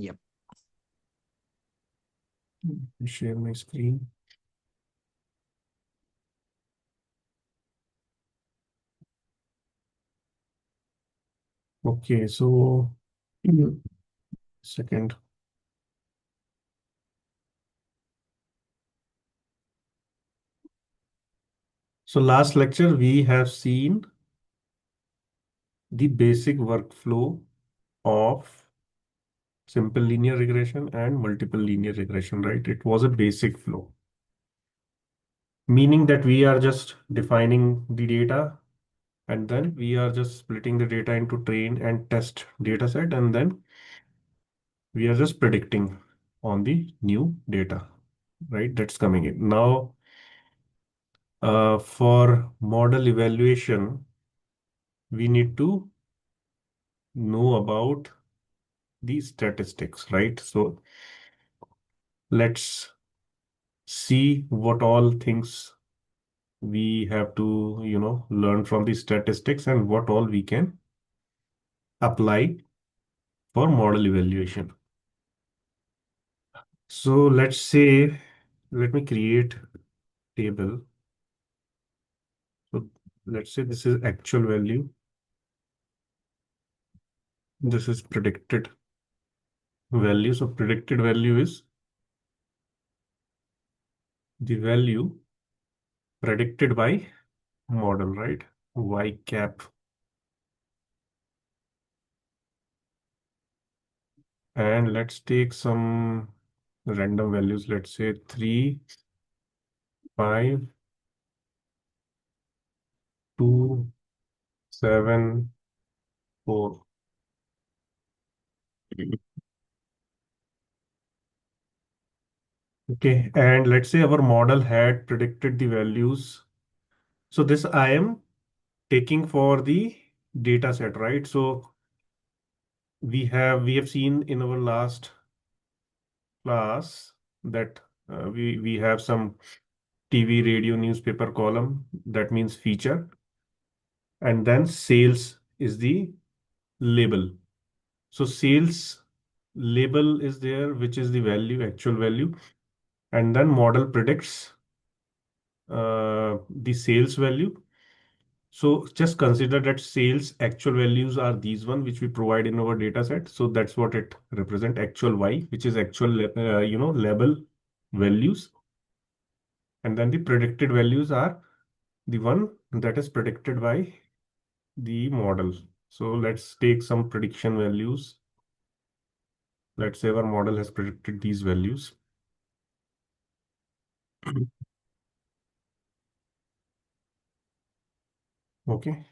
Yep. Share my screen. Okay, so second. So last lecture we have seen the basic workflow of simple linear regression and multiple linear regression, right? It was a basic flow, meaning that we are just defining the data and then we are just splitting the data into train and test data set, and then we are just predicting on the new data, right? That's coming in. Now, for model evaluation, we need to know about the statistics, right? So let's see what all things we have to, learn from the statistics and what all we can apply for model evaluation. So let's say, let me create table. So let's say this is actual value. This is predicted value. So predicted value is the value predicted by model, right? Y cap. And let's take some random values. Let's say 3, 5, 2, 7, 4. Okay, and let's say our model had predicted the values. So this I am taking for the data set, right? So we have seen in our last class that we have some TV, radio, newspaper column. That means feature, and then sales is the label. So sales label is there, which is the value, actual value, and then model predicts the sales value. So just consider that sales actual values are these one which we provide in our data set. So that's what it represent, actual Y, which is actual label values, and then the predicted values are the one that is predicted by the model. So let's take some prediction values. Let's say our model has predicted these values. Okay.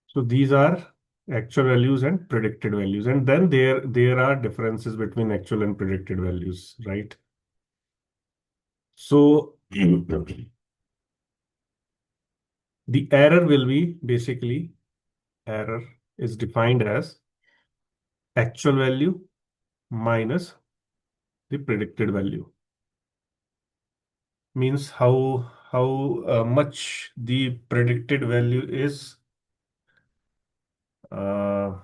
So these are actual values and predicted values. And then there are differences between actual and predicted values, right? So the error will be basically error is defined as actual value minus the predicted value. Means how much the predicted value is uh,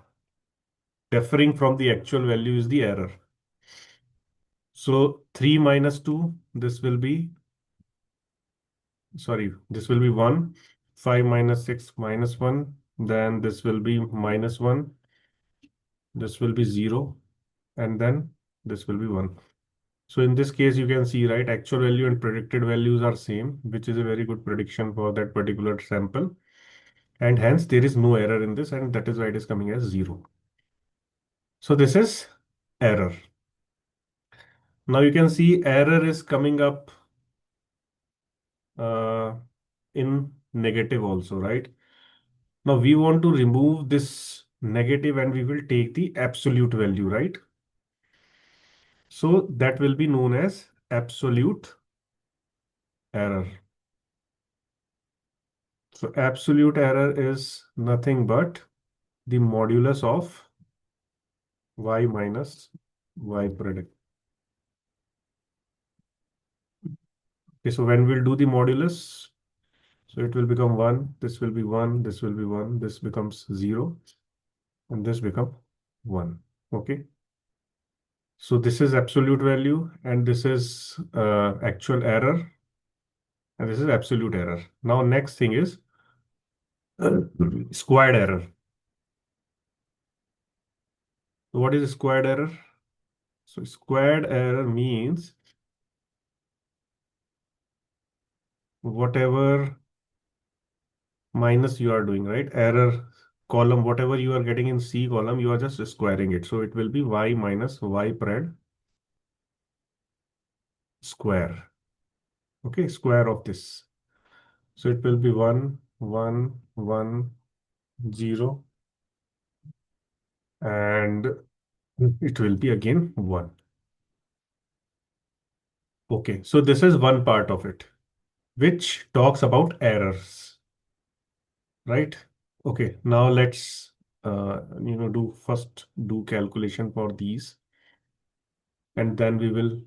differing from the actual value is the error. So 3 minus 2, this will be, sorry, this will be 1. 5 minus 6 minus 1. Then this will be minus 1. This will be 0. And then this will be 1. So in this case, you can see, right, actual value and predicted values are same, which is a very good prediction for that particular sample. And hence there is no error in this, and that is why it is coming as 0. So this is error. Now you can see error is coming up uh, in negative also, right? Now we want to remove this negative and we will take the absolute value, right? So that will be known as absolute error. So absolute error is nothing but the modulus of y minus y predict. Okay, so when we'll do the modulus, so it will become 1, this will be 1, this will be 1, this becomes 0, and this become 1. Okay. So this is absolute value, and this is actual error, and this is absolute error. Now next thing is squared error. So what is squared error? So squared error means whatever minus you are doing, right? Error column, whatever you are getting in C column, you are just squaring it. So it will be y minus y pred square. Okay, square of this. So it will be 1, 1, 1, 0, and it will be again 1. Okay, so this is one part of it, which talks about errors, right? Okay, now let's do first do calculation for these, and then we will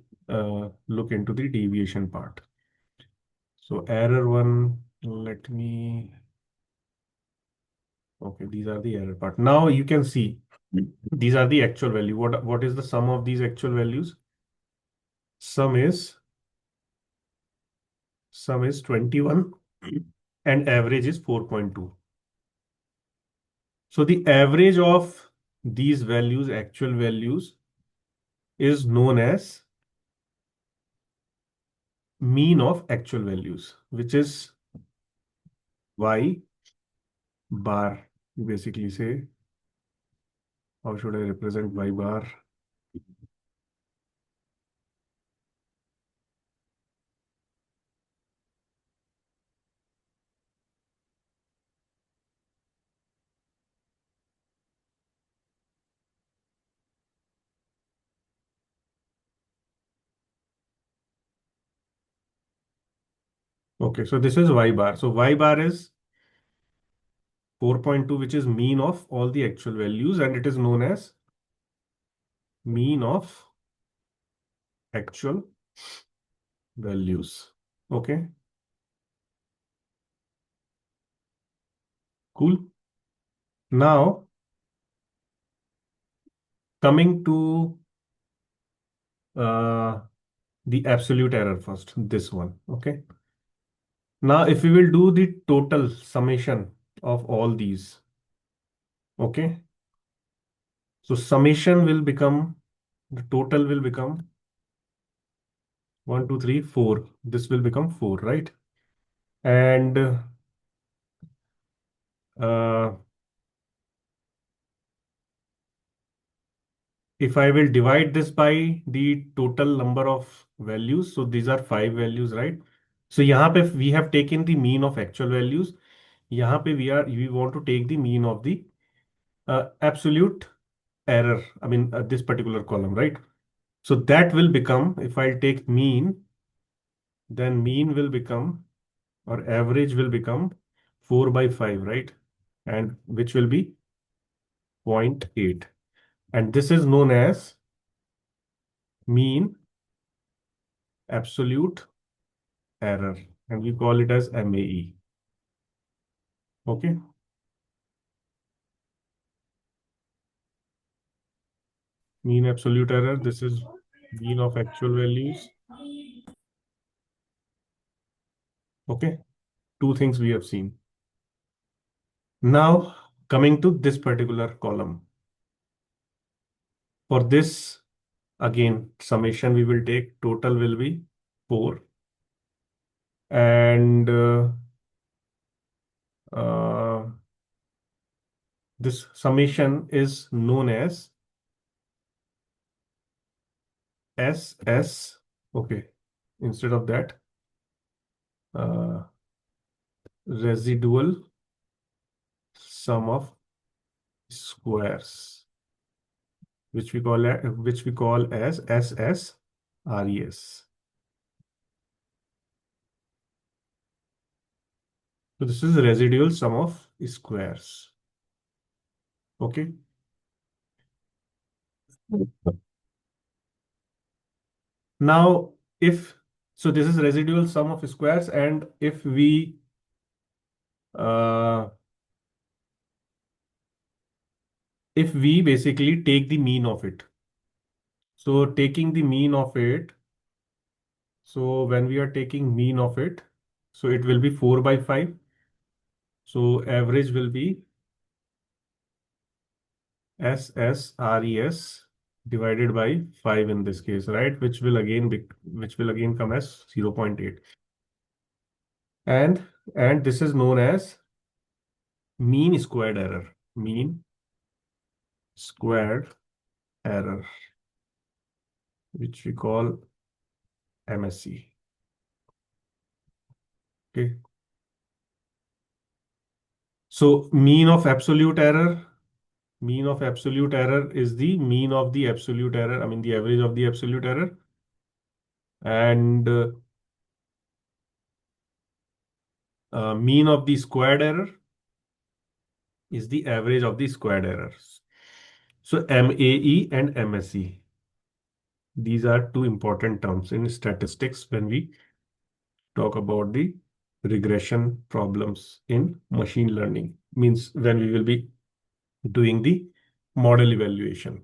look into the deviation part. So error one, let me, okay, these are the error part. Now you can see these are the actual value. What is the sum of these actual values? Sum is 21 and average is 4.2. So the average of these values, actual values, is known as mean of actual values, which is y bar. You basically say, how should I represent y bar? Okay, so this is y bar. So y bar is 4.2, which is mean of all the actual values, and it is known as mean of actual values. Okay, cool. Now, coming to uh, the absolute error first, this one. Okay. Now, if we will do the total summation of all these, okay. So summation will become, the total will become 1, 2, 3, 4. This will become 4, right? And uh, if I will divide this by the total number of values, so these are 5 values, right? So यहाँ पे we have taken the mean of actual values. यहाँ पे we want to take the mean of the absolute error. I mean this particular column, right? So that will become, if I take mean, then mean will become, or average will become 4 by 5, right? And which will be 0.8. And this is known as mean absolute error. And we call it as MAE. Okay. Mean absolute error. This is mean of actual values. Okay. Two things we have seen. Now, coming to this particular column. For this, again, summation we will take, total will be 4. And uh, this summation is known as SS. Okay. Instead of that, uh, residual sum of squares, which we call as SSRES. So this is residual sum of squares. Okay. Now, if so, this is residual sum of squares, and uh, if we basically take the mean of it, So taking the mean of it, so when we are taking mean of it, so it will be 4 by 5. So average will be SSRES divided by 5 in this case, right? Which will again come as 0.8. And this is known as mean squared error. Mean squared error, which we call MSE. Okay. So mean of absolute error is the mean of the absolute error. I mean the average of the absolute error. And mean of the squared error is the average of the squared errors. So MAE and MSE. These are two important terms in statistics when we talk about the regression problems in machine learning. Means when we will be doing the model evaluation.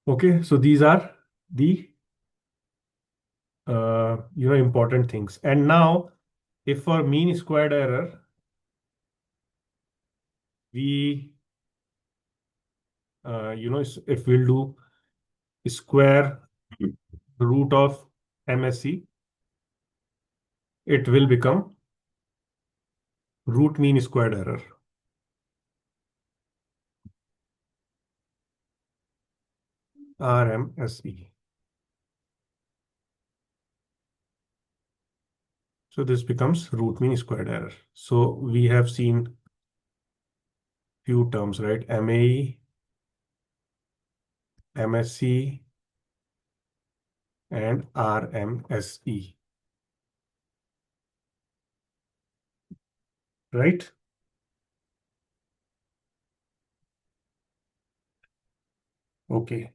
Okay, so these are the important things. And now, if for mean squared error, we if we'll do square root of MSE, it will become root mean squared error. RMSE. So this becomes root mean squared error. So we have seen few terms, right? MAE, MSE, and RMSE, right? Okay.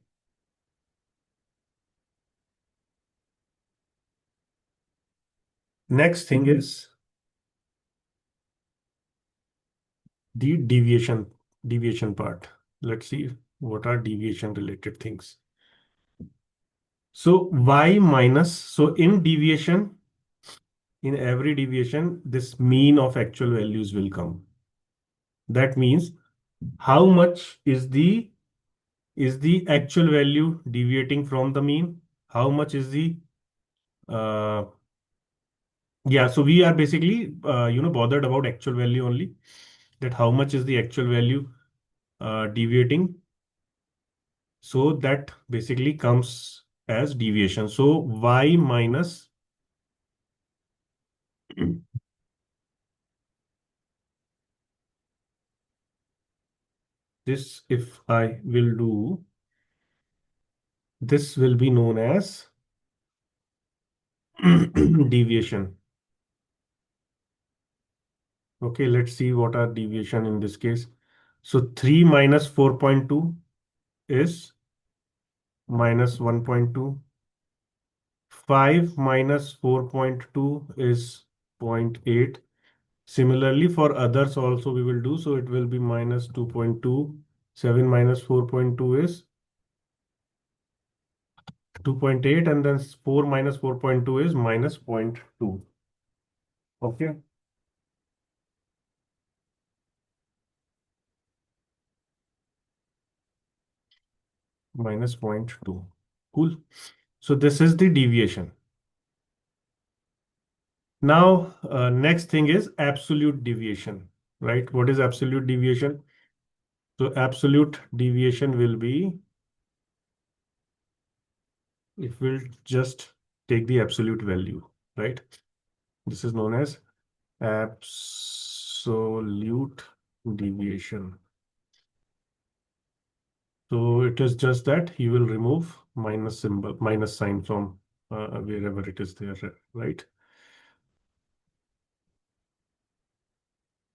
Next thing is the deviation part. Let's see what are deviation related things. So y minus, so in every deviation, this mean of actual values will come. That means how much is the actual value deviating from the mean? How much is the uh, yeah, so we are basically bothered about actual value only, that how much is the actual value deviating. So that basically comes as deviation. So y minus this, if I will do, this will be known as deviation. Okay, let's see what are deviation in this case. So 3 minus 4.2 is minus 1.2. 5 minus 4.2 is zero point 0.8. Similarly, for others also we will do. So it will be minus 2.2. 7 minus 4.2 is 2.8, and then 4 minus 4.2 is minus 0.2. Okay. Minus 0.2. Cool. So this is the deviation. Now, next thing is absolute deviation, right? What is absolute deviation? So absolute deviation will be, if we'll just take the absolute value, right? This is known as absolute deviation. So it is just that you will remove minus symbol, minus sign from wherever it is there, right?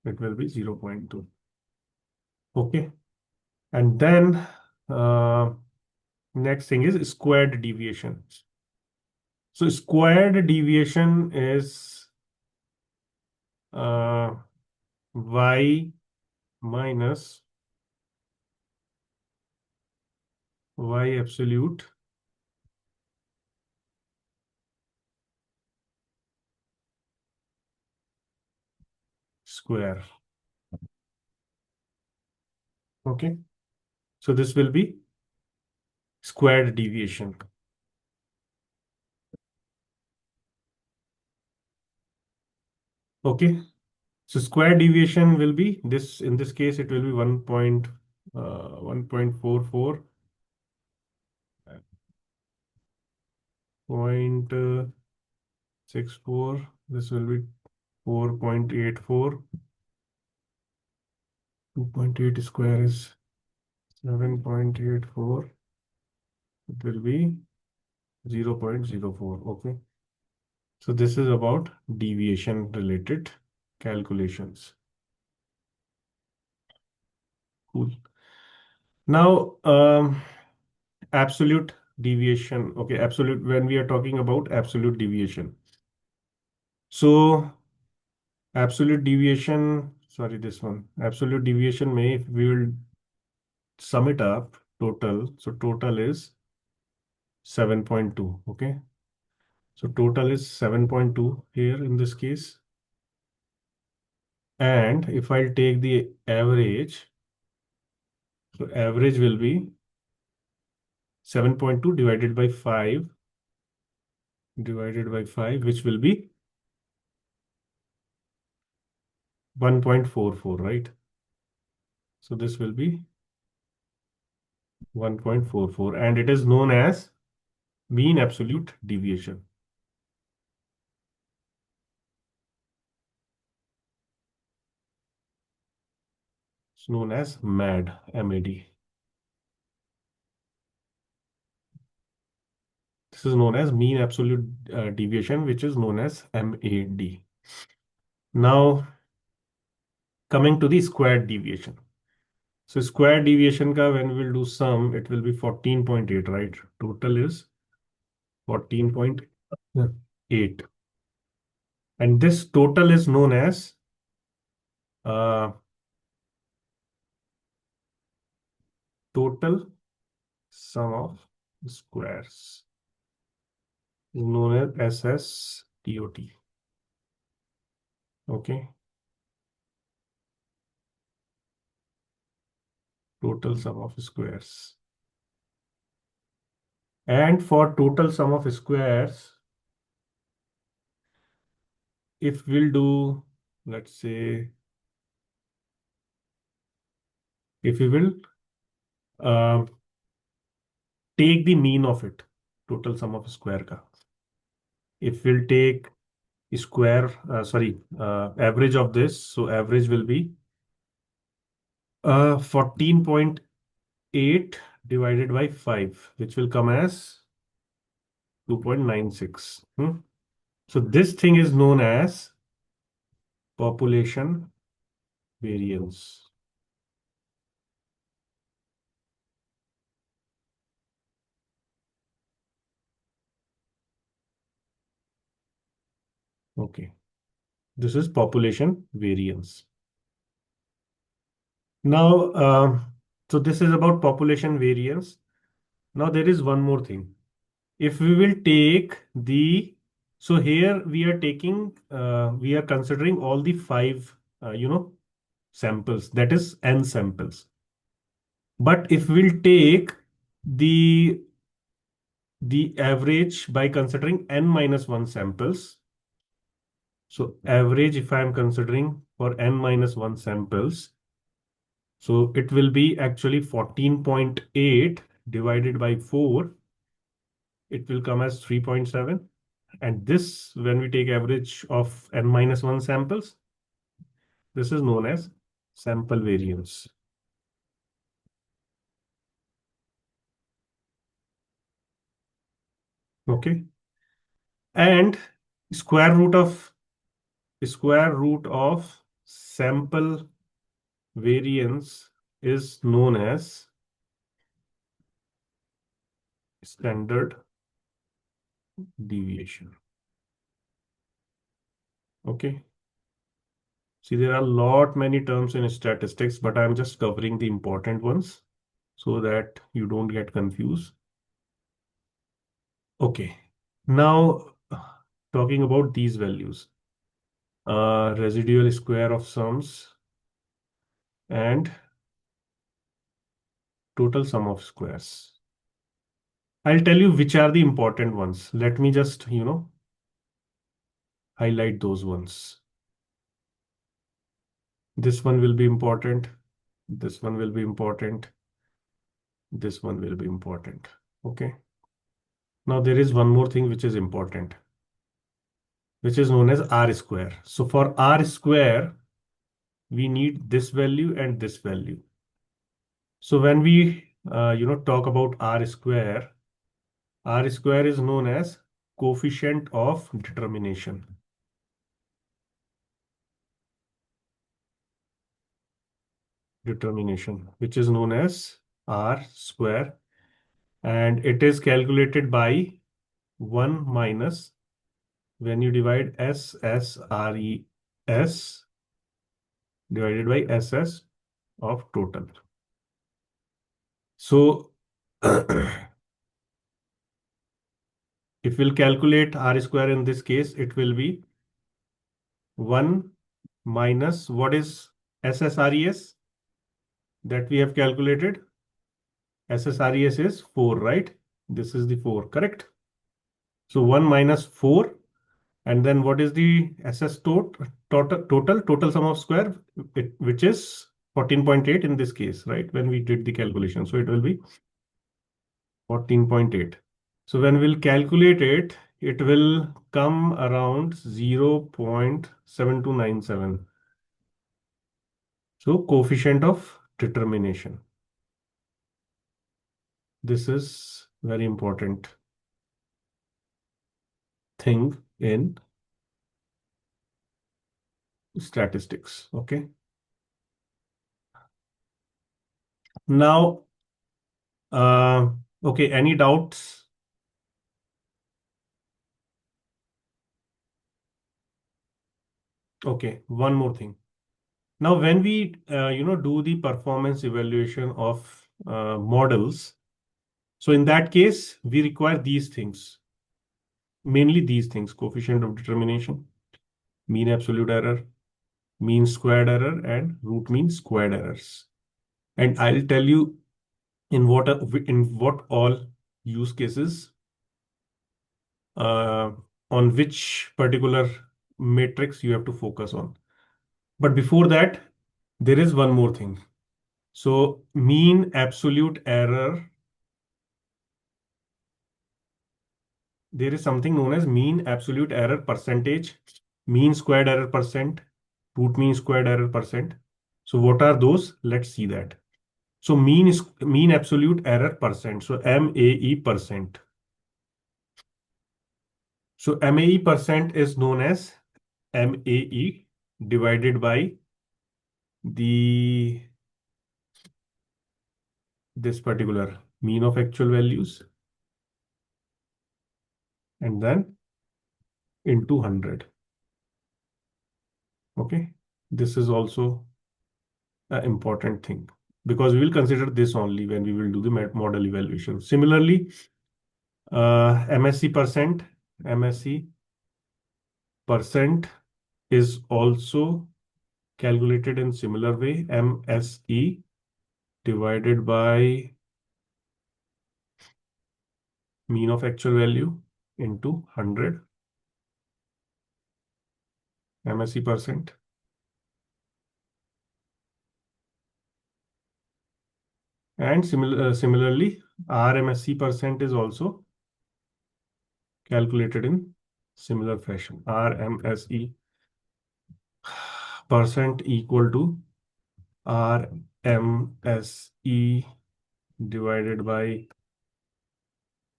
It will be 0.2. Okay. And then uh, next thing is squared deviation. So squared deviation is uh, y minus y absolute square. Okay. So this will be squared deviation. Okay. So square deviation will be this, in this case, it will be 1.44, 0.64. This will be 4.84. 2.8 square is 7.84. It will be 0.04. Okay. So this is about deviation related calculations. Cool. Now, absolute deviation. Okay, absolute, when we are talking about absolute deviation. So absolute deviation, sorry, this one. Absolute deviation may, if we will sum it up, total. So total is 7.2. Okay. So total is 7.2 here in this case. And if I'll take the average, so average will be 7.2 divided by 5, which will be 1.44, right? So this will be 1.44, and it is known as mean absolute deviation. It's known as MAD, MAD. This is known as mean absolute deviation, which is known as MAD. Now, coming to the squared deviation. So square deviation ka when we will do sum, it will be 14.8, right? Total is 14.8. And this total is known as uh, total sum of squares, known as SSTOT. Okay. Total sum of squares. And for total sum of squares, if we'll do, let's say, if we will uh, take the mean of it, total sum of square ka. If we'll take square, average of this, so average will be 14.8 divided by 5, which will come as 2.96. So this thing is known as population variance. Okay. This is population variance. Now, so this is about population variance. Now there is one more thing. If we will take the, so here we are taking, we are considering all the five, samples, that is n samples. But if we'll take the average by considering n minus 1 samples, so average if I am considering for n minus 1 samples, so it will be actually 14.8 divided by 4, it will come as 3.7. And this, when we take average of n minus 1 samples, this is known as sample variance. Okay. And square root of sample variance is known as standard deviation. Okay. See, there are a lot many terms in statistics, but I'm just covering the important ones. so that you don't get confused. Okay. Now, talking about these values, residual square of sums and total sum of squares. I'll tell you which are the important ones. Let me just, highlight those ones. This one will be important. This one will be important. This one will be important. Okay. Now there is one more thing which is important, which is known as R square. So for R square, we need this value and this value. So when we, talk about R square is known as coefficient of determination. Which is known as R square, and it is calculated by 1 minus when you divide SSRES divided by SS of total. So if we'll calculate R square in this case, it will be 1 minus what is SSRES that we have calculated? SSRES is 4, right? This is the 4, correct? So 1 minus 4, and then what is the SS total sum of square, which is 14.8 in this case, right? When we did the calculation, so it will be 14.8. So when we'll calculate it, it will come around 0.7297. So coefficient of determination. This is very important thing in statistics. Okay. Now, okay, any doubts? Okay, one more thing. Now, when we, do the performance evaluation of models, so in that case, we require these things, mainly these things: coefficient of determination, mean absolute error, mean squared error, and root mean squared errors. And I'll tell you in what all use cases, uh, on which particular matrix you have to focus on. But before that, there is one more thing. So mean absolute error, there is something known as mean absolute error percentage, mean squared error percent, root mean squared error percent. So what are those? Let's see that. So mean absolute error percent. So MAE percent. So MAE percent is known as MAE divided by the this particular mean of actual values, and then into 100. Okay, this is also an important thing because we will consider this only when we will do the model evaluation. Similarly, MSE percent is also calculated in similar way. MSE divided by mean of actual value into 100. MSE percent. And similarly, RMSE percent is also calculated in similar fashion. RMSE percent equal to RMSE divided by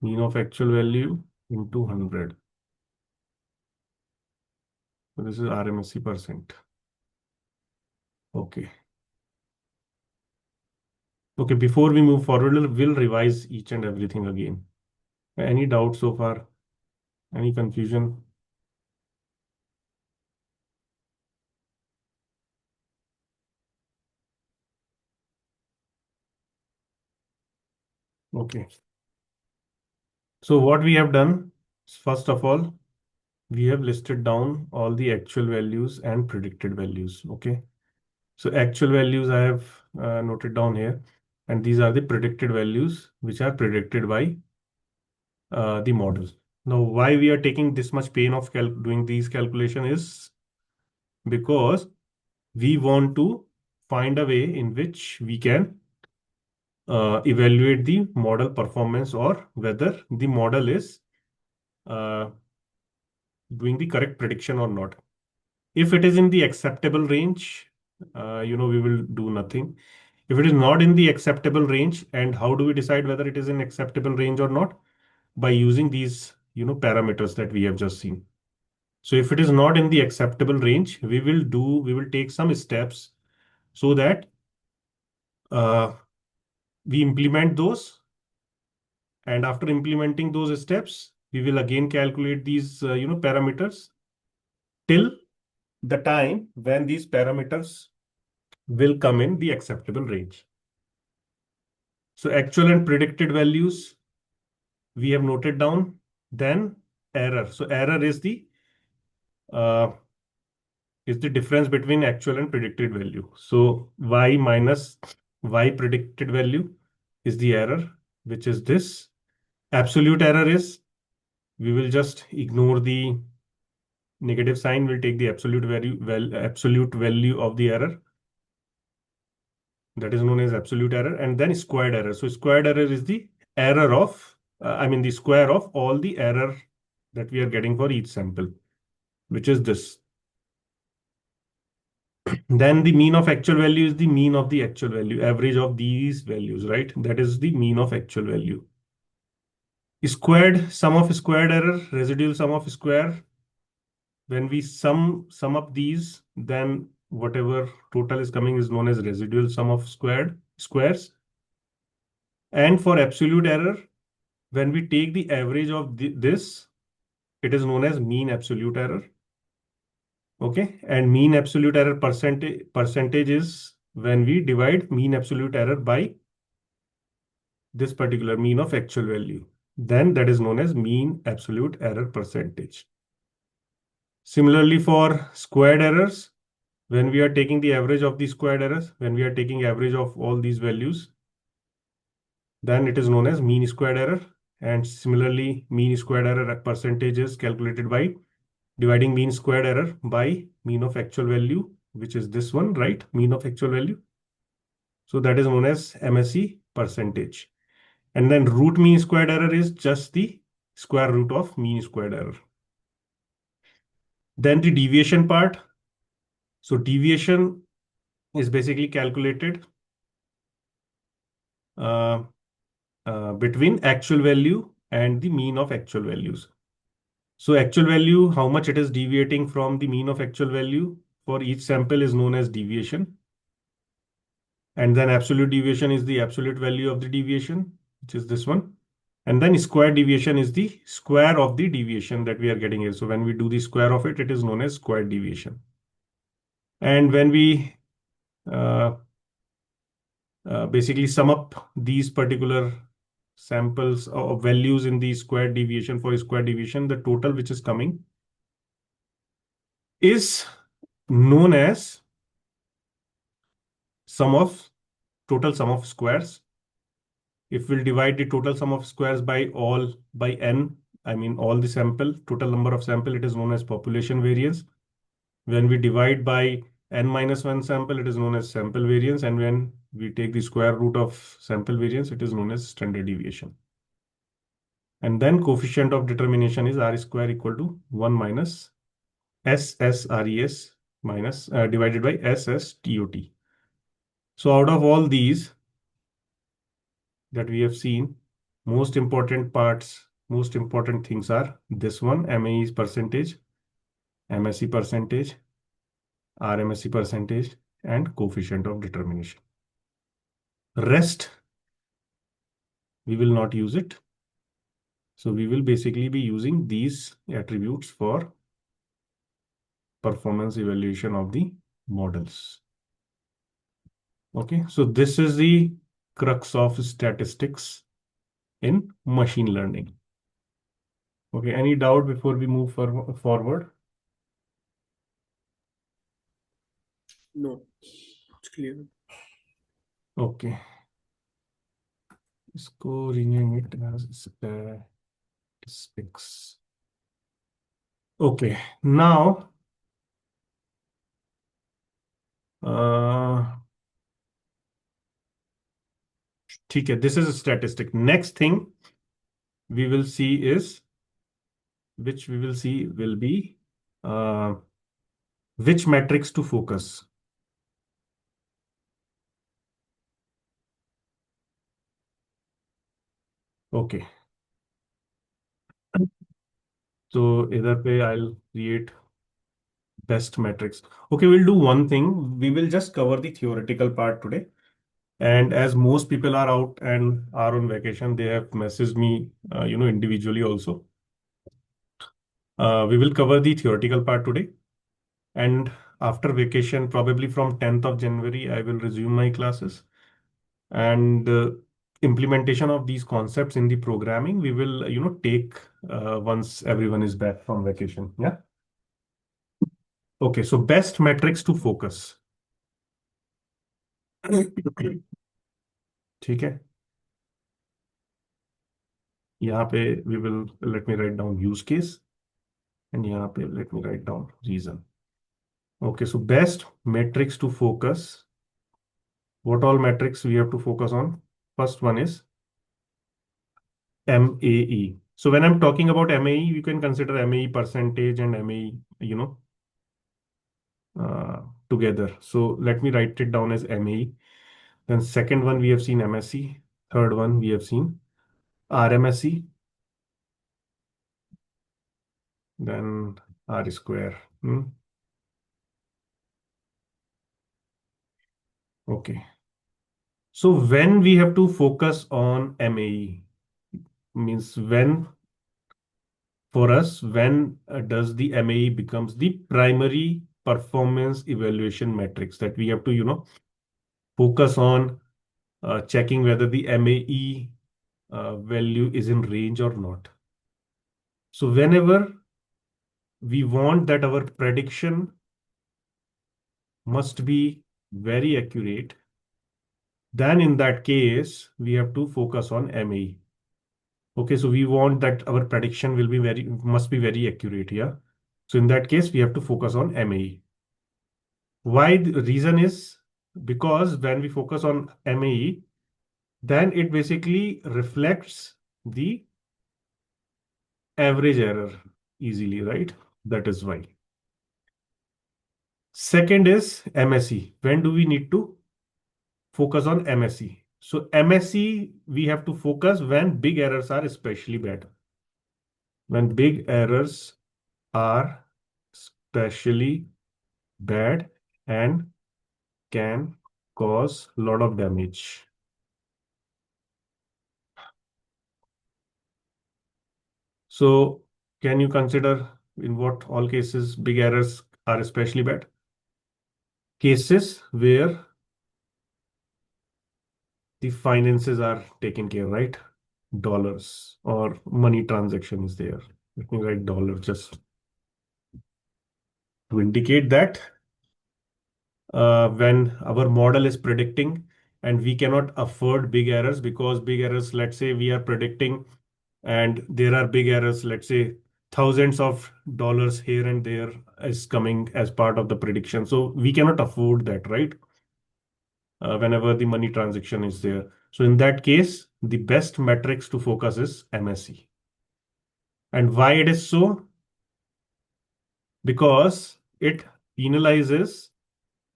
mean of actual value into 100. So this is RMSE percent. Okay. Okay, before we move forward, we'll revise each and everything again. Any doubt so far? Any confusion? Okay. So what we have done, first of all, we have listed down all the actual values and predicted values. Okay. So actual values I have noted down here, and these are the predicted values which are predicted by the model. Now, why we are taking this much pain of doing these calculation is because we want to find a way in which we can evaluate the model performance or whether the model is uh, doing the correct prediction or not. If it is in the acceptable range, we will do nothing. If it is not in the acceptable range, and how do we decide whether it is in acceptable range or not? By using these, parameters that we have just seen. So if it is not in the acceptable range, we will take some steps so that uh, we implement those. And after implementing those steps, we will again calculate these, parameters till the time when these parameters will come in the acceptable range. So actual and predicted values we have noted down. Then error. So error uh, is the difference between actual and predicted value. So y minus y predicted value is the error, which is this. Absolute error is, we will just ignore the negative sign. We'll take the absolute value of the error. That is known as absolute error. And then squared error. So squared error is the error of, the square of all the error that we are getting for each sample, which is this. Then the mean of actual value is the mean of the actual value, average of these values, right? That is the mean of actual value. Squared sum of squared error, residual sum of square. When we sum up these, then whatever total is coming is known as residual sum of squares. And for absolute error, when we take the average of this, it is known as mean absolute error. Okay, and mean absolute error percentage is when we divide mean absolute error by this particular mean of actual value. Then that is known as mean absolute error percentage. Similarly, for squared errors, when we are taking the average of the squared errors, when we are taking average of all these values, then it is known as mean squared error. And similarly, mean squared error percentage is calculated by dividing mean squared error by mean of actual value, which is this one, right? Mean of actual value. So that is known as MSE percentage. And then root mean squared error is just the square root of mean squared error. Then the deviation part. So deviation is basically calculated uh, between actual value and the mean of actual values. So actual value, how much it is deviating from the mean of actual value for each sample is known as deviation. And then absolute deviation is the absolute value of the deviation, which is this one. And then square deviation is the square of the deviation that we are getting here. So when we do the square of it, it is known as square deviation. And when we uh, basically sum up these particular samples of values in the square deviation for square deviation, the total which is coming is known as sum of total sum of squares. If we'll divide the total sum of squares by n, I mean all the total number of sample, it is known as population variance. When we divide by n minus 1 sample, it is known as sample variance. And when we take the square root of sample variance, it is known as standard deviation. And then coefficient of determination is r square equal to 1 minus SSRES minus divided by SSTOT. So out of all these that we have seen, most important things are this one, MAE percentage, MSE percentage, RMSE percentage, and coefficient of determination. Rest, we will not use it. So we will basically be using these attributes for performance evaluation of the models. Okay, so this is the crux of statistics. in machine learning. Okay, any doubt before we move forward? No, it's clear. Okay. इसको rename it as statistics. Okay, now ठीक है, this is a statistic. Next thing we will see is which we will see will be uh, which metrics to focus. Okay, so इधर पे I'll create best metrics. Okay, we'll do one thing. We will just cover the theoretical part today. And as most people are out and are on vacation, they have messaged me, individually also. We will cover the theoretical part today. And after vacation, probably from 10th of January, I will resume my classes. And implementation of these concepts in the programming, we will, take once everyone is back from vacation. Yeah. Okay, so best metrics to focus. ठीक है, यहाँ पे we will let me write down use case and यहाँ पे let me write down reason. Okay, so best metrics to focus. What all metrics we have to focus on? First one is MAE. So when I'm talking about MAE, you can consider MAE percentage and MAE, together. So let me write it down as MAE. Then second one we have seen MSE. Third one we have seen RMSE. Then R square. Okay. So when we have to focus on MAE, means when for us, when does the MAE becomes the primary performance evaluation metrics that we have to, focus on checking whether the MAE value is in range or not. So whenever we want that our prediction must be very accurate, then in that case, we have to focus on MAE. Okay, so we want that our prediction will be must be very accurate, yeah. So in that case, we have to focus on MAE. Why? The reason is because when we focus on MAE, then it basically reflects the average error easily, right? That is why. Second is MSE. When do we need to focus on MSE? So MSE, we have to focus when big errors are especially bad. When big errors are especially bad and can cause a lot of damage. So can you consider in what all cases big errors are especially bad? Cases where the finances are taken care, right? Dollars or money transaction is there. Let me write dollar just to indicate that when our model is predicting and we cannot afford big errors, because big errors, let's say we are predicting and there are big errors, let's say thousands of dollars here and there is coming as part of the prediction. So we cannot afford that, right? Whenever the money transaction is there. So in that case, the best metrics to focus is MSE. And why it is so? Because it penalizes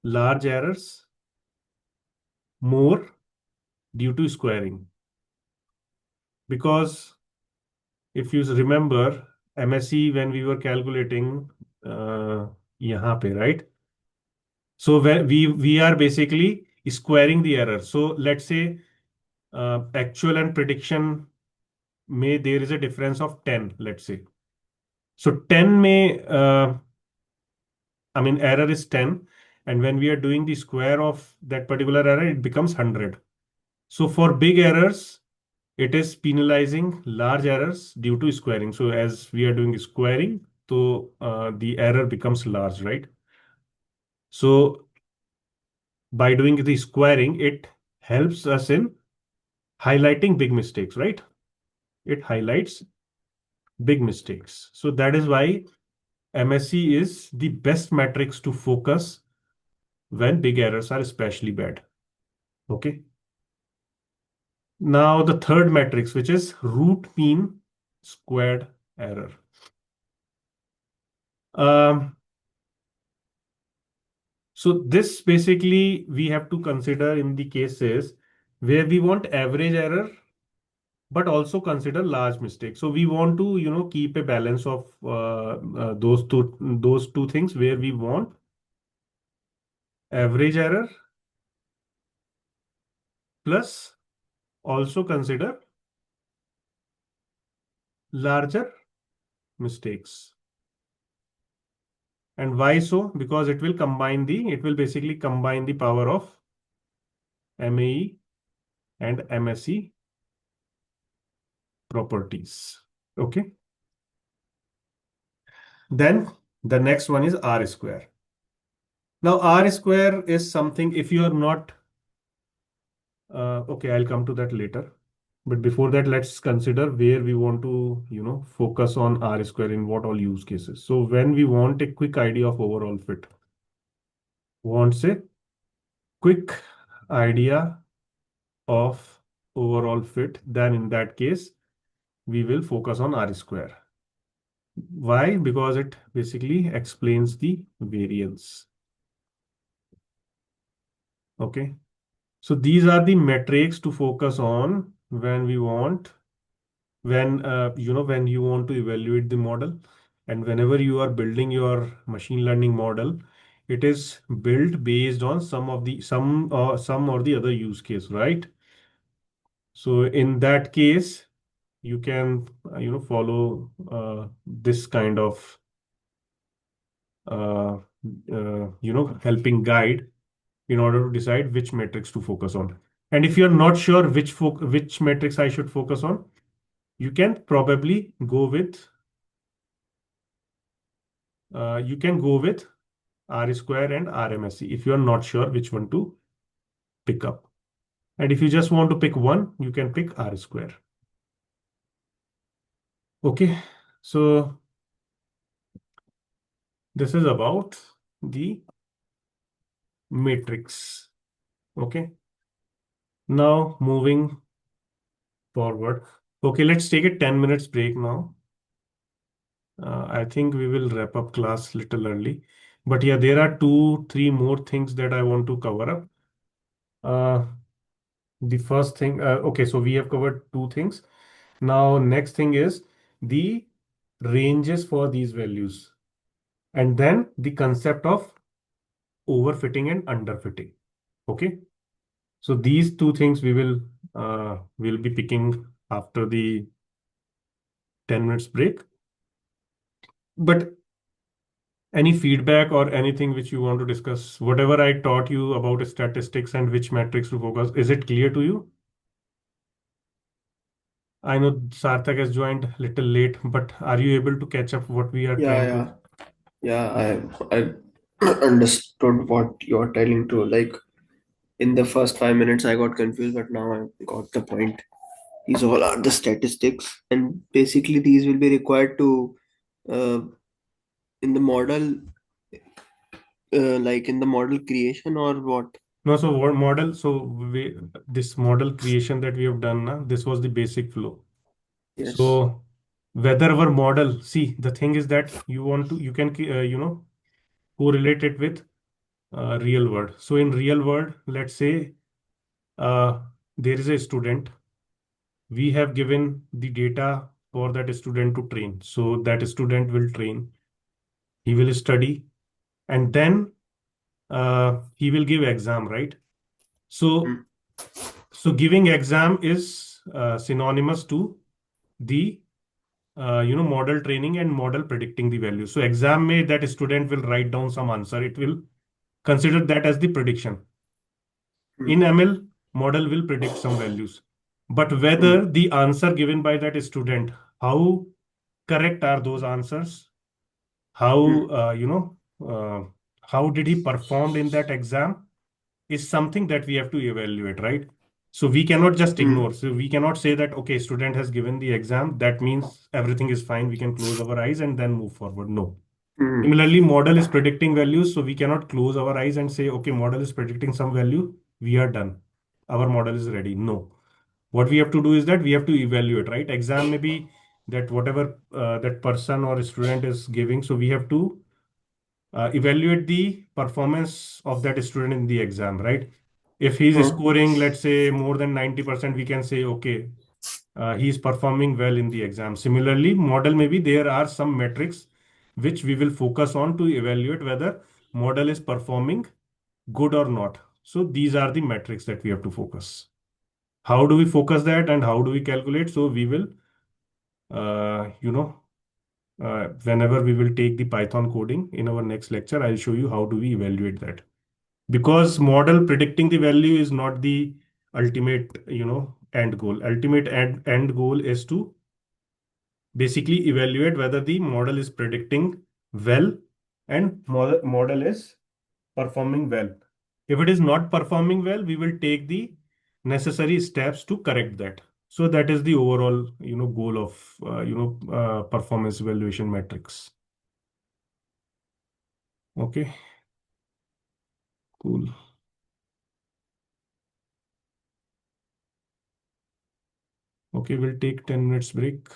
large errors more due to squaring. Because if you remember MSE when we were calculating यहाँ पे, right? So when we are basically squaring the error. So let's say actual and prediction may there is a difference of 10, let's say. So 10 may I mean error is 10, and when we are doing the square of that particular error, it becomes 100. So for big errors, it is penalizing large errors due to squaring. So as we are doing squaring, so the error becomes large, right? So by doing the squaring, it helps us in highlighting big mistakes, right? It highlights big mistakes. So that is why MSE is the best metrics to focus when big errors are especially bad. Okay. Now the third matrix, which is root mean squared error. Um, so this basically we have to consider in the cases where we want average error, but also consider large mistakes. So we want to, keep a balance of those two things where we want average error plus also consider larger mistakes. And why so? Because it will basically combine the power of MAE and MSE properties. Okay. Then the next one is R square. Now R square is something if you are not, okay, I'll come to that later. But before that, let's consider where we want to, focus on R square in what all use cases. So when we want a quick idea of overall fit, wants a quick idea of overall fit, then in that case, we will focus on R square. Why? Because it basically explains the variance. Okay. So these are the metrics to focus on when we want, when you want to evaluate the model. And whenever you are building your machine learning model, it is built based on some or the other use case, right? So in that case, you can, follow this kind of, uh, helping guide in order to decide which metrics to focus on. And if you're not sure which metrics I should focus on, you can probably go with R square and RMSE if you're not sure which one to pick up. And if you just want to pick one, you can pick R square. Okay, so this is about the matrix. Okay, now moving forward. Okay, let's take a 10 minutes break now. I think we will wrap up class little early. But yeah, there are 3 more things that I want to cover up. Uh, the first thing, okay, so we have covered 2 things. Now, next thing is the ranges for these values, and then the concept of overfitting and underfitting. Okay, so these 2 things will be picking after the 10 minutes break. But any feedback or anything which you want to discuss, whatever I taught you about statistics and which metrics to focus, is it clear to you? I know Sarthak has joined a little late, but are you able to catch up what we are Yeah, trying yeah, to? yeah. I understood what you're telling to. Like in the first 5 minutes, I got confused, but now I got the point. These all are the statistics, and basically these will be required to uh, in the model, like in the model creation or what? No, so what model? So this model creation that we have done, na, this was the basic flow. Yes. So whether our model, see, the thing is that you can, correlate it with real world. So in real world, let's say uh, there is a student, we have given the data for that student to train. So that student will train, he will study, and then he will give exam, right? So Mm. giving exam is synonymous to the model training and model predicting the value. So exam may that student will write down some answer. It will consider that as the prediction. Mm. In ML, model will predict some values. But Hmm. whether the answer given by that student, how correct are those answers? Hmm. How, how did he performed in that exam is something that we have to evaluate, right? So we cannot just Hmm. ignore. So we cannot say that, okay, student has given the exam. That means everything is fine. We can close our eyes and then move forward. No. Hmm. Similarly, model is predicting values, so we cannot close our eyes and say, okay, model is predicting some value, we are done. Our model is ready. No. What we have to do is that we have to evaluate, right? Exam may be that whatever that person or student is giving, so we have to evaluate the performance of that student in the exam, right? If he's Huh. scoring, let's say, more than 90%, we can say, okay, he is performing well in the exam. Similarly, model maybe there are some metrics which we will focus on to evaluate whether model is performing good or not. So these are the metrics that we have to focus. How do we focus that and how do we calculate? So we will, whenever we will take the Python coding in our next lecture, I'll show you how do we evaluate that. Because model predicting the value is not the ultimate, end goal. Ultimate end goal is to basically evaluate whether the model is predicting well and model is performing well. If it is not performing well, we will take the necessary steps to correct that. So that is the overall, goal of, performance evaluation metrics. Okay, cool. Okay, we'll take 10 minutes break.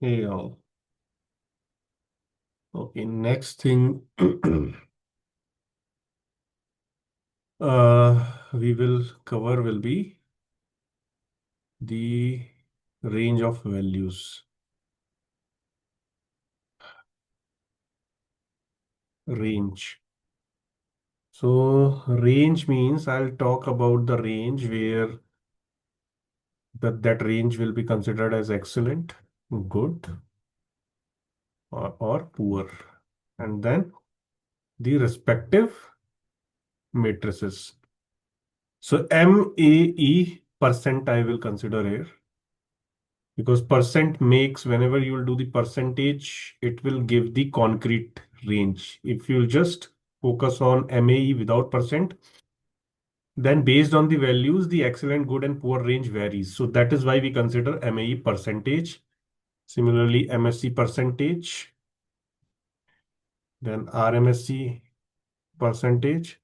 Hey all. Okay, next thing we will cover will be the range of values. Range. So range means I'll talk about the range where that range will be considered as excellent, good, or poor. And then the respective matrices. So MAE percent I will consider here because percent makes whenever you will do the percentage, it will give the concrete range. If you'll just focus on MAE without percent, then based on the values, the excellent, good, and poor range varies. So that is why we consider MAE percentage. Similarly, MSE percentage, then RMSE percentage,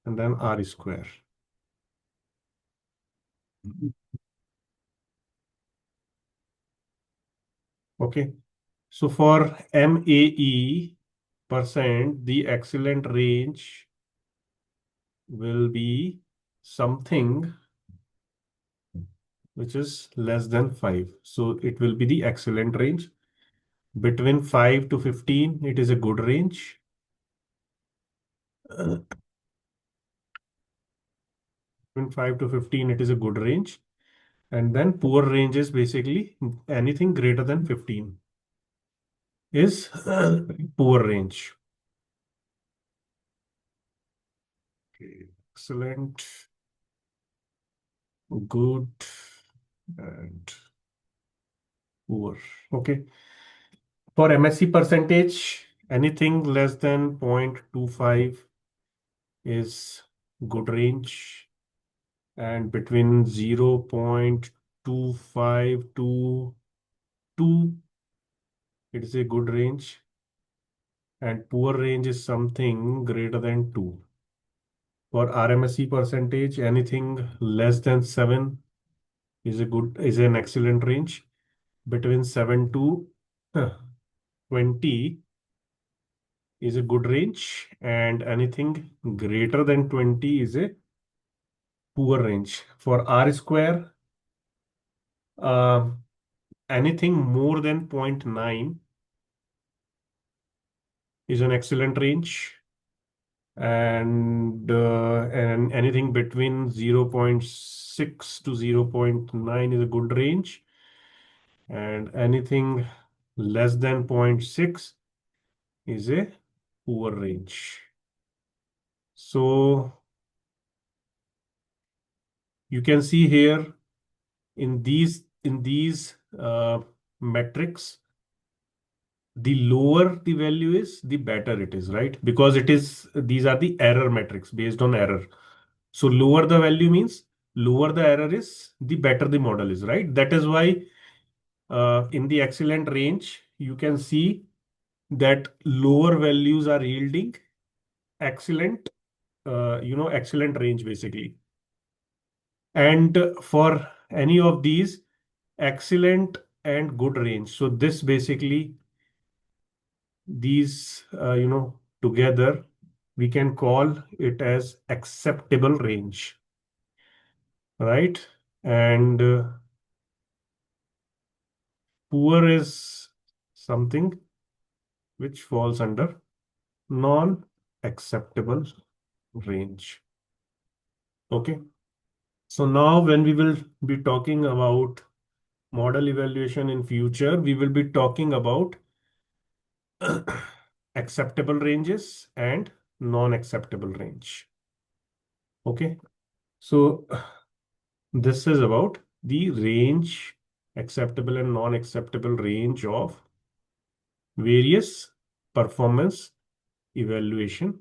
and then R square. Okay. So for MAE percent, the excellent range will be something which is less than 5. So it will be the excellent range. Between 5 to 15, it is a good range. Between 5 to 15, it is a good range. And then poor range is basically anything greater than 15 is poor range. Okay. Excellent, good, and poor. Okay. For MSE percentage, anything less than 0.25 is good range, and between 0.25 to 2, it is a good range, and poor range is something greater than 2. For RMSE percentage, anything less than 7 is an excellent range. Between 7 to 20 is a good range, and anything greater than 20 is a poor range. For R square, uh, anything more than zero point 0.9 is an excellent range, and anything between 0.6 to 0.9 is a good range, and anything less than zero point 0.6 is a poor range. So you can see here in these metrics, the lower the value is, the better it is, right? Because these are the error metrics based on error. So lower the value means lower the error is, the better the model is, right? That is why in the excellent range, you can see that lower values are yielding excellent, excellent range basically. And for any of these, excellent and good range. So this basically, these, together, we can call it as acceptable range, right? And poor is something which falls under non-acceptable range. Okay. So now when we will be talking about model evaluation in future, we will be talking about acceptable ranges and non-acceptable range. Okay. So this is about the range, acceptable and non-acceptable range of various performance evaluation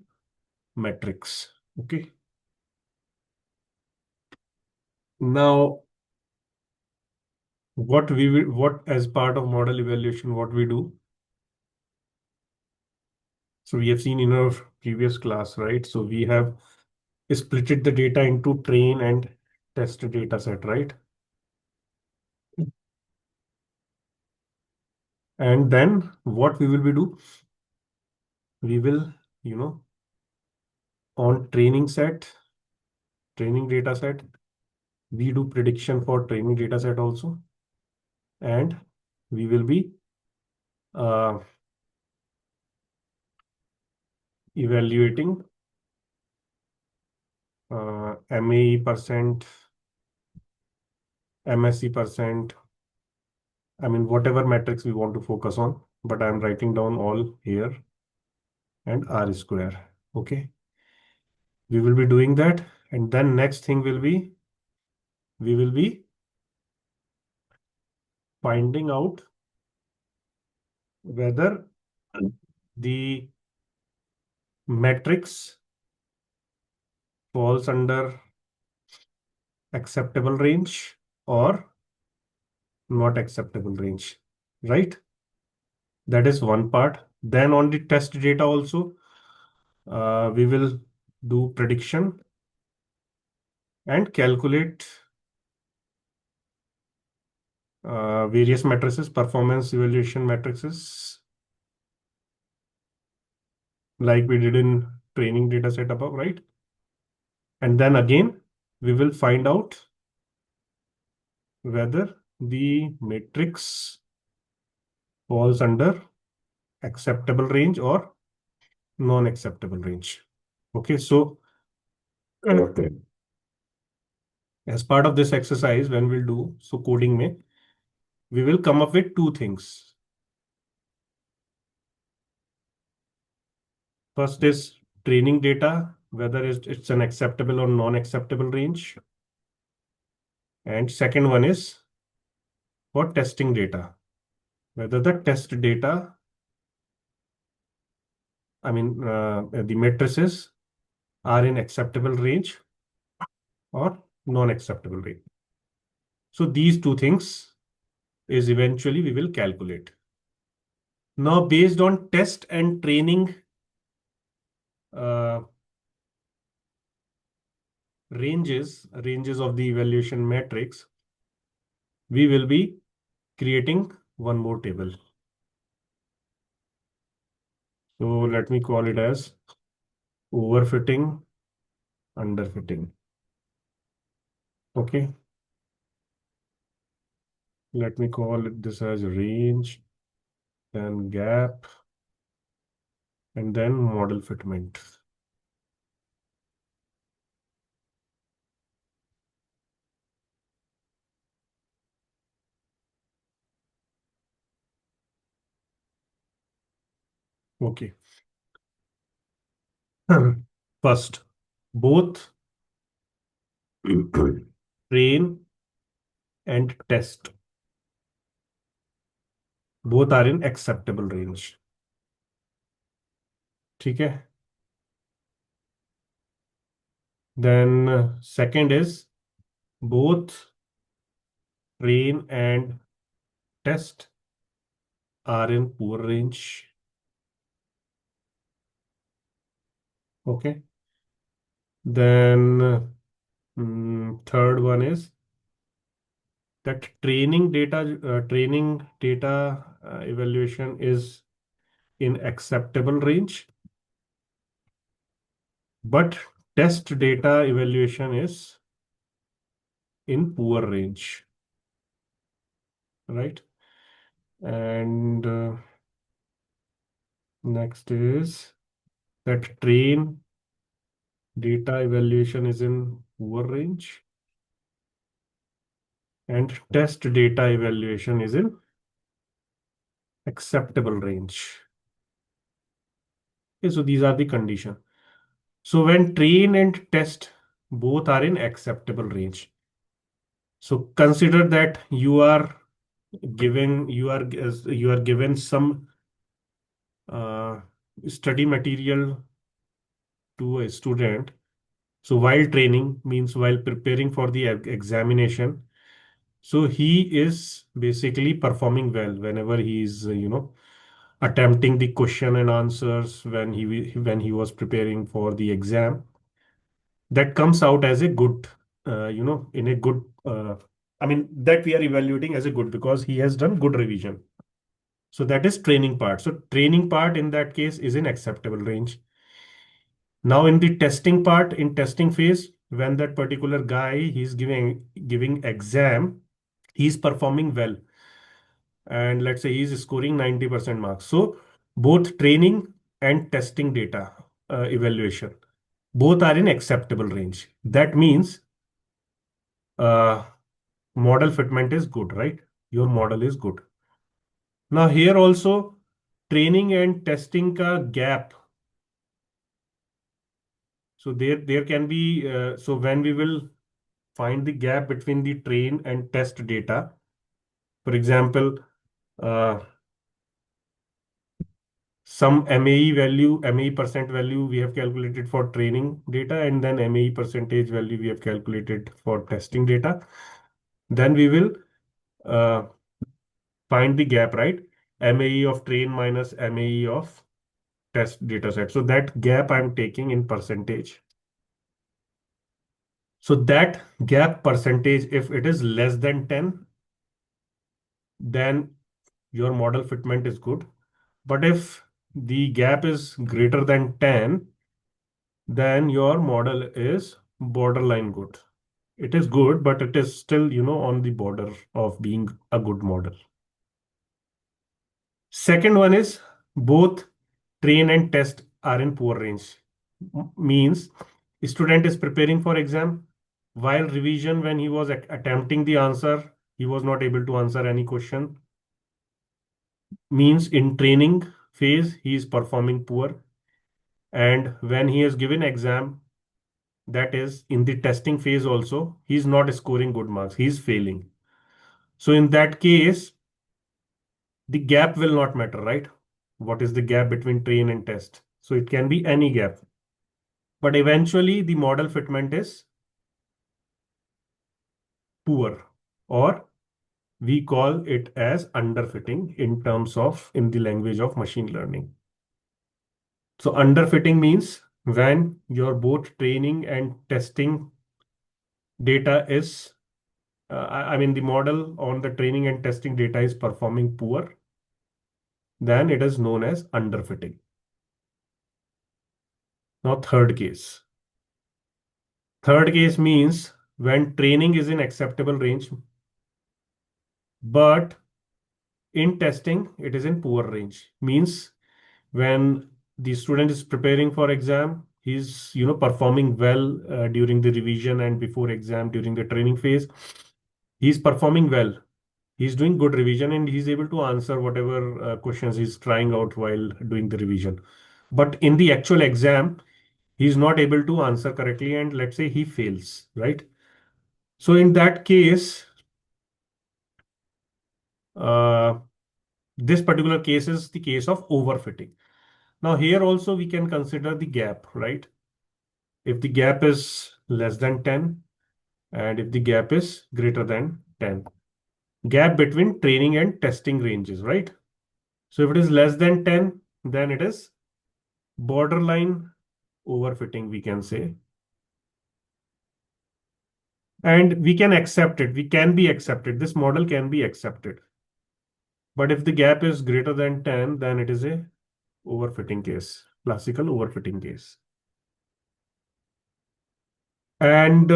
metrics. Okay. Now, what as part of model evaluation, what we do? So we have seen in our previous class, right? So we have splitted the data into train and test data set, right? And then what we will be do? We will, you know, on training data set, we do prediction for training data set also. And we will be uh, evaluating MAE percent, MSE percent, I mean, whatever metrics we want to focus on, but I'm writing down all here and R square. Okay. We will be doing that. And then next thing will be, we will be finding out whether the metrics falls under acceptable range or not acceptable range, right? That is one part. Then on the test data also, we will do prediction and calculate various matrices, performance evaluation matrices, like we did in training data set above, right? And then again, we will find out whether the matrix falls under acceptable range or non-acceptable range. Okay, so as part of this exercise, when we'll do, so coding mein, we will come up with two things. First is training data, whether it's an acceptable or non-acceptable range. And second one is for testing data, whether the test data, I mean, the matrices are in acceptable range or non-acceptable range. So these two things is eventually we will calculate. Now, based on test and training uh, ranges of the evaluation matrix, we will be creating one more table. So let me call it as overfitting, underfitting. Okay. Let me call it this as range, then gap, and then model fitment. Okay. First, both train and test, both are in acceptable range. ठीक है. Then second is both train and test are in poor range. Okay. Then third one is that training data evaluation is in acceptable range, but test data evaluation is in poor range, right? And next is that train data evaluation is in poor range and test data evaluation is in acceptable range. Okay, so these are the conditions. So when train and test both are in acceptable range, so consider that you are given some uh, study material to a student. So while training means while preparing for the examination, so he is basically performing well whenever he is attempting the question and answers when he was preparing for the exam. That comes out as a good, in a good. I mean that we are evaluating as a good because he has done good revision. So that is training part. So training part in that case is in acceptable range. Now in the testing part, in testing phase, when that particular guy he's giving exam, he's performing well, and let's say he's scoring 90% marks. So both training and testing data evaluation, both are in acceptable range. That means uh, model fitment is good, right? Your model is good. Now here also training and testing ka gap. So there can be so when we will find the gap between the train and test data. For example, uh, some MAE value, MAE percent value we have calculated for training data, and then MAE percentage value we have calculated for testing data. Then we will uh, find the gap, right? MAE of train minus MAE of test data set. So that gap I'm taking in percentage. So that gap percentage, if it is less than 10, then your model fitment is good. But if the gap is greater than 10, then your model is borderline good. It is good, but it is still, on the border of being a good model. Second one is both train and test are in poor range. Means student is preparing for exam while revision when he was attempting the answer, he was not able to answer any question. Means in training phase he is performing poor, and when he is given exam, that is in the testing phase also, he's not scoring good marks, he's failing. So in that case, the gap will not matter, right? What is the gap between train and test? So it can be any gap, but eventually the model fitment is poor, or we call it as underfitting in the language of machine learning. So underfitting means when your both training and testing data is, I mean, the model on the training and testing data is performing poor, then it is known as underfitting. Now, third case. Third case means when training is in acceptable range, but in testing, it is in poor range. Means when the student is preparing for exam, he's performing well during the revision and before exam during the training phase. He's performing well. He's doing good revision and he's able to answer whatever questions he's trying out while doing the revision. But in the actual exam, he's not able to answer correctly, and let's say he fails, right? So in that case, uh, this particular case is the case of overfitting. Now here also we can consider the gap, right? If the gap is less than 10 and if the gap is greater than 10. Gap between training and testing ranges, right? So if it is less than 10, then it is borderline overfitting, we can say. And we can accept it. We can be accepted. This model can be accepted. But if the gap is greater than 10, then it is a overfitting case, classical overfitting case. And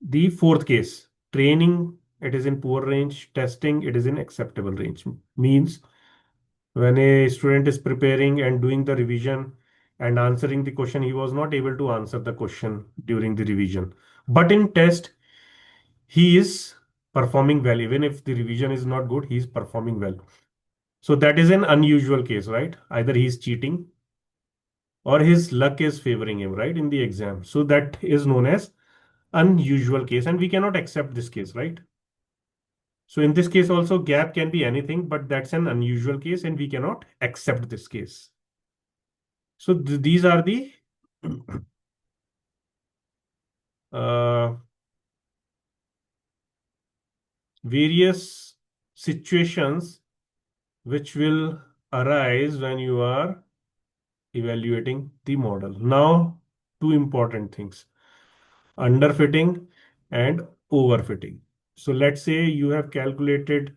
the fourth case, training, it is in poor range, testing, it is in acceptable range. Means when a student is preparing and doing the revision and answering the question, he was not able to answer the question during the revision. But in test, he is performing well. Even if the revision is not good, he is performing well. So that is an unusual case, right? Either he is cheating or his luck is favoring him, right, in the exam. So that is known as unusual case, and we cannot accept this case, right? So in this case also gap can be anything, but that's an unusual case and we cannot accept this case. So these are the uh, various situations which will arise when you are evaluating the model. Now, two important things: underfitting and overfitting. So let's say you have calculated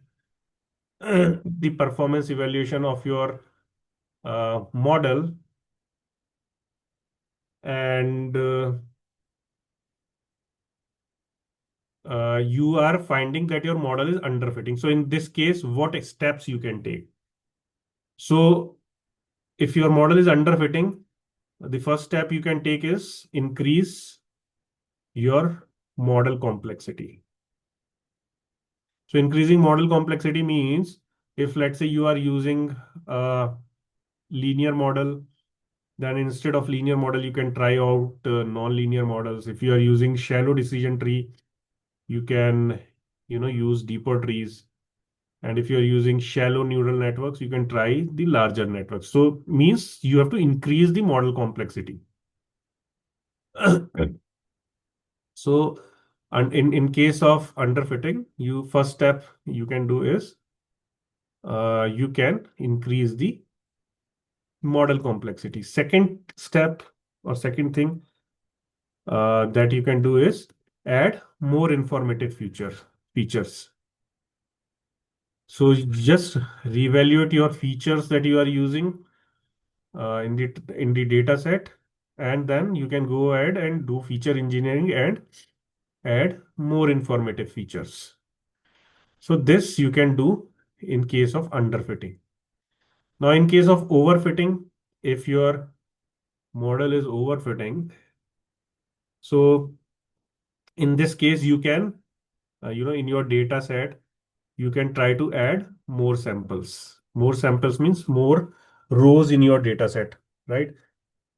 the performance evaluation of your model, and you are finding that your model is underfitting. So in this case, what steps you can take? So if your model is underfitting, the first step you can take is increase your model complexity. So increasing model complexity means, if let's say you are using a linear model, then instead of linear model, you can try out non-linear models. If you are using shallow decision tree, you can, use deeper trees. And if you're using shallow neural networks, you can try the larger networks. So means you have to increase the model complexity. So, and in case of underfitting, you first step you can do is you can increase the model complexity. Second step or second thing that you can do is add more informative features. So just reevaluate your features that you are using in the data set, and then you can go ahead and do feature engineering and add more informative features. So this you can do in case of underfitting. Now, in case of overfitting, if your model is overfitting, so in this case, you can, in your data set, you can try to add more samples. More samples means more rows in your data set, right?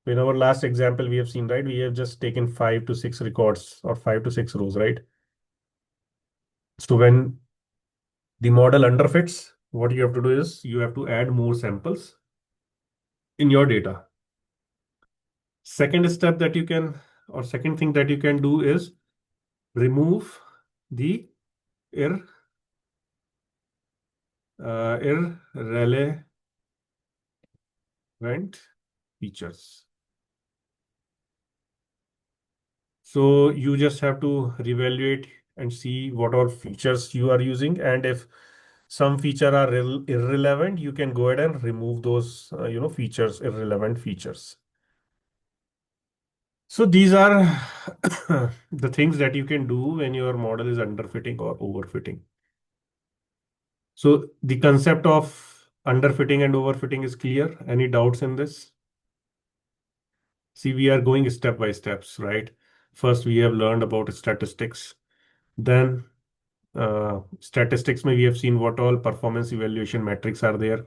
In our last example, we have seen, right? We have just taken 5 to 6 records or 5 to 6 rows, right? So when the model underfits, what you have to do is you have to add more samples in your data. Second step that you can, or second thing that you can do is remove the ir, irrelevant features. So you just have to reevaluate and see what all features you are using, and if some feature are irrelevant, you can go ahead and remove those, features, irrelevant features. So these are the things that you can do when your model is underfitting or overfitting. So the concept of underfitting and overfitting is clear. Any doubts in this? See, we are going step by steps, right? First, we have learned about statistics. Then, statistics, we have seen what all performance evaluation metrics are there.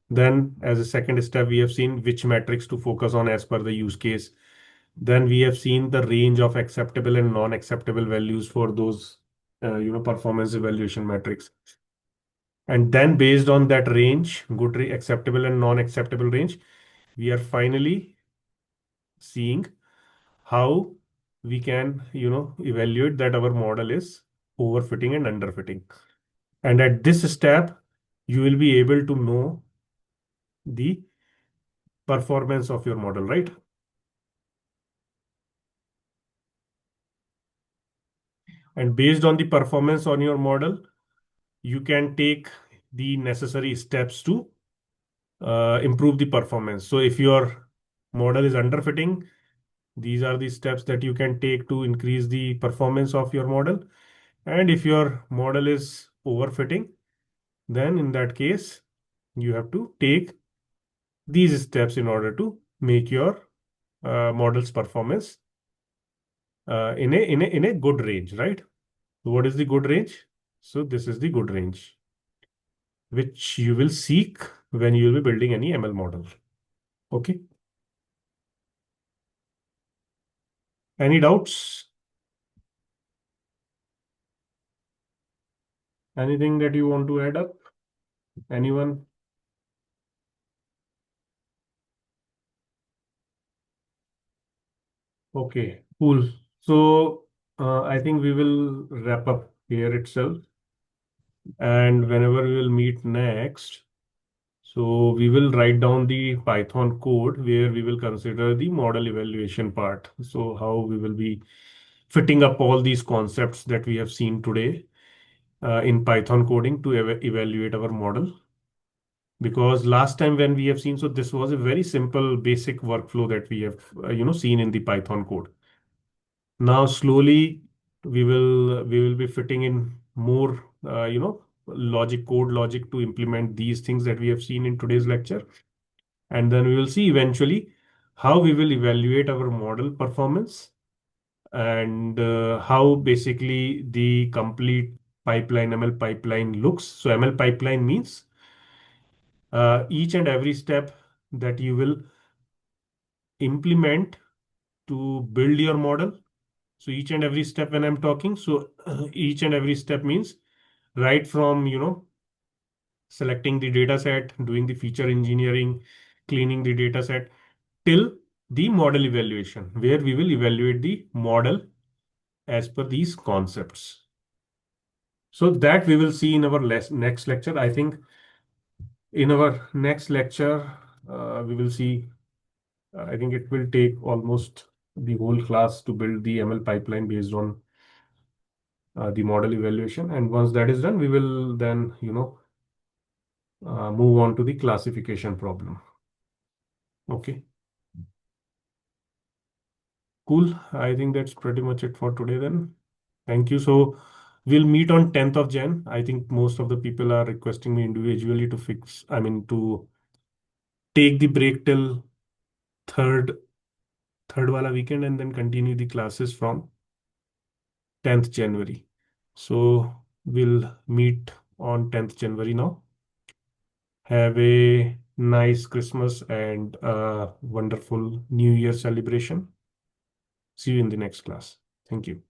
Then, as a second step, we have seen which metrics to focus on as per the use case. Then we have seen the range of acceptable and non-acceptable values for those, performance evaluation metrics. And then based on that range, acceptable and non-acceptable range, we are finally seeing how we can, evaluate that our model is overfitting and underfitting. And at this step, you will be able to know the performance of your model, right? And based on the performance on your model, you can take the necessary steps to improve the performance. So if your model is underfitting, these are the steps that you can take to increase the performance of your model. And if your model is overfitting, then in that case, you have to take these steps in order to make your model's performance in a good range, right? So what is the good range? So this is the good range, which you will seek when you will be building any ML model. Okay. Any doubts? Anything that you want to add up? Anyone? Okay, cool. So I think we will wrap up here itself. And whenever we will meet next, so we will write down the Python code where we will consider the model evaluation part. So how we will be fitting up all these concepts that we have seen today. in Python coding to evaluate our model. Because last time when we have seen, so this was a very simple basic workflow that we have seen in the Python code. Now slowly we will be fitting in more logic, code logic to implement these things that we have seen in today's lecture. And then we will see eventually how we will evaluate our model performance, and how basically the complete pipeline, ML pipeline looks. So ML pipeline means each and every step that you will implement to build your model. So each and every step when I'm talking, so each and every step means right from, selecting the data set, doing the feature engineering, cleaning the data set, till the model evaluation, where we will evaluate the model as per these concepts. So that we will see in our next lecture. I think in our next lecture, we will see, I think it will take almost the whole class to build the ML pipeline based on the model evaluation. And once that is done, we will then, move on to the classification problem. Okay, cool. I think that's pretty much it for today then. Thank you. So we'll meet on 10th of Jan. I think most of the people are requesting me individually to to take the break till third third wala weekend and then continue the classes from 10th January. So we'll meet on 10th January now. Have a nice Christmas and a wonderful New Year celebration. See you in the next class. Thank you.